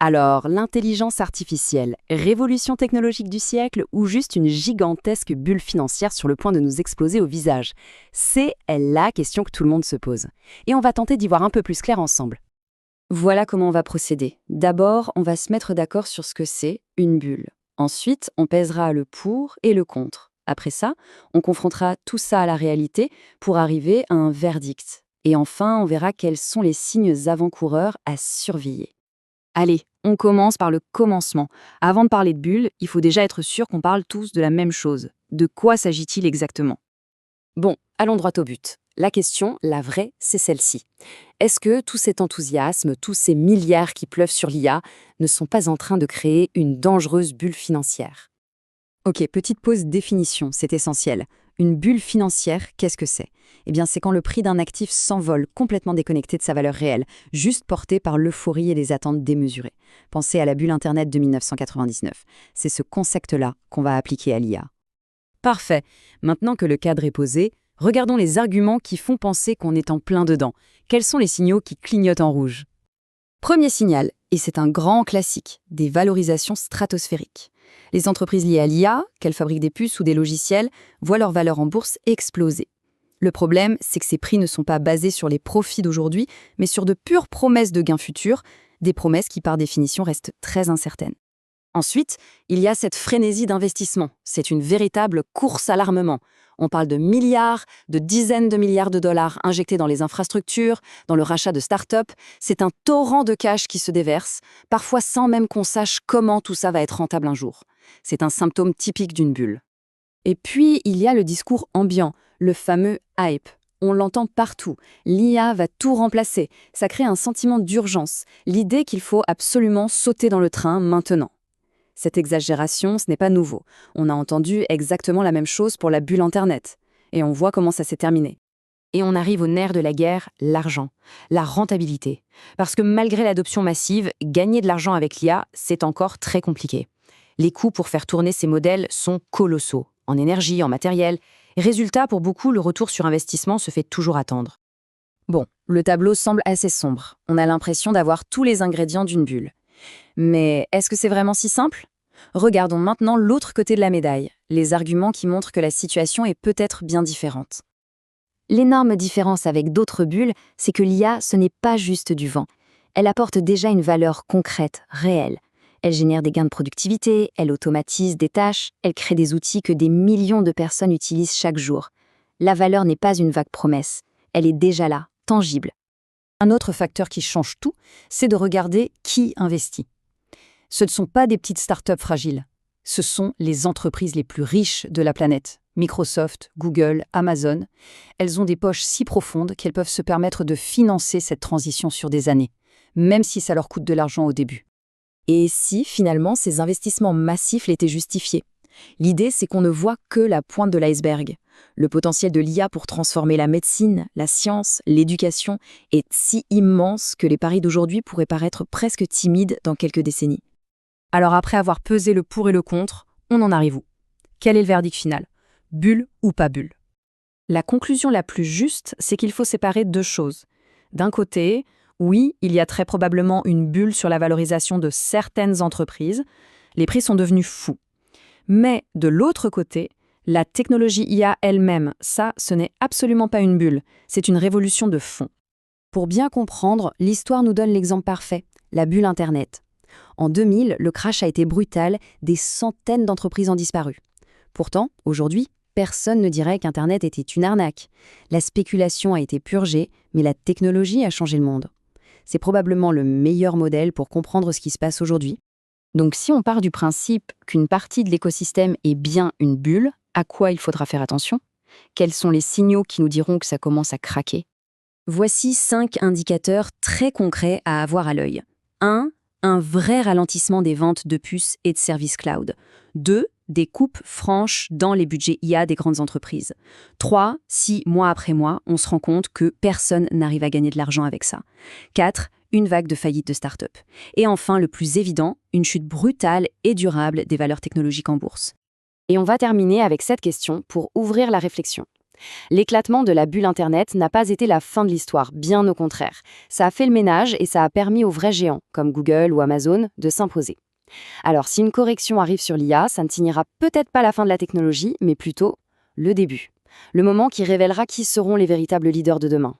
Alors, l'intelligence artificielle, révolution technologique du siècle ou juste une gigantesque bulle financière sur le point de nous exploser au visage? C'est la question que tout le monde se pose. Et on va tenter d'y voir un peu plus clair ensemble. Voilà comment on va procéder. D'abord, on va se mettre d'accord sur ce que c'est une bulle. Ensuite, on pèsera le pour et le contre. Après ça, on confrontera tout ça à la réalité pour arriver à un verdict. Et enfin, on verra quels sont les signes avant-coureurs à surveiller. Allez, on commence par le commencement. Avant de parler de bulle, il faut déjà être sûr qu'on parle tous de la même chose. De quoi s'agit-il exactement? Bon, allons droit au but. La question, la vraie, c'est celle-ci. Est-ce que tout cet enthousiasme, tous ces milliards qui pleuvent sur l'IA ne sont pas en train de créer une dangereuse bulle financière? Ok, petite pause définition, c'est essentiel. Une bulle financière, qu'est-ce que c'est? Eh bien, c'est quand le prix d'un actif s'envole complètement déconnecté de sa valeur réelle, juste porté par l'euphorie et les attentes démesurées. Pensez à la bulle Internet de 1999. C'est ce concept-là qu'on va appliquer à l'IA. Parfait. Maintenant que le cadre est posé, regardons les arguments qui font penser qu'on est en plein dedans. Quels sont les signaux qui clignotent en rouge? Premier signal, et c'est un grand classique, des valorisations stratosphériques. Les entreprises liées à l'IA, qu'elles fabriquent des puces ou des logiciels, voient leur valeur en bourse exploser. Le problème, c'est que ces prix ne sont pas basés sur les profits d'aujourd'hui, mais sur de pures promesses de gains futurs, des promesses qui par définition restent très incertaines. Ensuite, il y a cette frénésie d'investissement. C'est une véritable course à l'armement. On parle de milliards, de dizaines de milliards de dollars injectés dans les infrastructures, dans le rachat de start-up. C'est un torrent de cash qui se déverse, parfois sans même qu'on sache comment tout ça va être rentable un jour. C'est un symptôme typique d'une bulle. Et puis, il y a le discours ambiant, le fameux hype. On l'entend partout. L'IA va tout remplacer. Ça crée un sentiment d'urgence, l'idée qu'il faut absolument sauter dans le train maintenant. Cette exagération, ce n'est pas nouveau. On a entendu exactement la même chose pour la bulle Internet. Et on voit comment ça s'est terminé. Et on arrive au nerf de la guerre, l'argent, la rentabilité. Parce que malgré l'adoption massive, gagner de l'argent avec l'IA, c'est encore très compliqué. Les coûts pour faire tourner ces modèles sont colossaux, en énergie, en matériel. Résultat, pour beaucoup, le retour sur investissement se fait toujours attendre. Bon, le tableau semble assez sombre. On a l'impression d'avoir tous les ingrédients d'une bulle. Mais est-ce que c'est vraiment si simple? Regardons maintenant l'autre côté de la médaille, les arguments qui montrent que la situation est peut-être bien différente. L'énorme différence avec d'autres bulles, c'est que l'IA, ce n'est pas juste du vent. Elle apporte déjà une valeur concrète, réelle. Elle génère des gains de productivité, elle automatise des tâches, elle crée des outils que des millions de personnes utilisent chaque jour. La valeur n'est pas une vague promesse, elle est déjà là, tangible. Un autre facteur qui change tout, c'est de regarder qui investit. Ce ne sont pas des petites startups fragiles. Ce sont les entreprises les plus riches de la planète. Microsoft, Google, Amazon. Elles ont des poches si profondes qu'elles peuvent se permettre de financer cette transition sur des années, même si ça leur coûte de l'argent au début. Et si, finalement, ces investissements massifs l'étaient justifiés? L'idée, c'est qu'on ne voit que la pointe de l'iceberg. Le potentiel de l'IA pour transformer la médecine, la science, l'éducation est si immense que les paris d'aujourd'hui pourraient paraître presque timides dans quelques décennies. Alors après avoir pesé le pour et le contre, on en arrive où? Quel est le verdict final? Bulle ou pas bulle? La conclusion la plus juste, c'est qu'il faut séparer deux choses. D'un côté, oui, il y a très probablement une bulle sur la valorisation de certaines entreprises. Les prix sont devenus fous. Mais de l'autre côté, la technologie IA elle-même, ça, ce n'est absolument pas une bulle, c'est une révolution de fond. Pour bien comprendre, l'histoire nous donne l'exemple parfait, la bulle Internet. En 2000, le crash a été brutal, des centaines d'entreprises ont disparu. Pourtant, aujourd'hui, personne ne dirait qu'Internet était une arnaque. La spéculation a été purgée, mais la technologie a changé le monde. C'est probablement le meilleur modèle pour comprendre ce qui se passe aujourd'hui. Donc si on part du principe qu'une partie de l'écosystème est bien une bulle, à quoi il faudra faire attention? Quels sont les signaux qui nous diront que ça commence à craquer? Voici 5 indicateurs très concrets à avoir à l'œil. 1. Un vrai ralentissement des ventes de puces et de services cloud. 2. Des coupes franches dans les budgets IA des grandes entreprises. 3. Si, mois après mois, on se rend compte que personne n'arrive à gagner de l'argent avec ça. 4. Une vague de faillite de start-up. Et enfin, le plus évident, une chute brutale et durable des valeurs technologiques en bourse. Et on va terminer avec cette question pour ouvrir la réflexion. L'éclatement de la bulle Internet n'a pas été la fin de l'histoire, bien au contraire. Ça a fait le ménage et ça a permis aux vrais géants, comme Google ou Amazon, de s'imposer. Alors, si une correction arrive sur l'IA, ça ne signera peut-être pas la fin de la technologie, mais plutôt le début. Le moment qui révélera qui seront les véritables leaders de demain.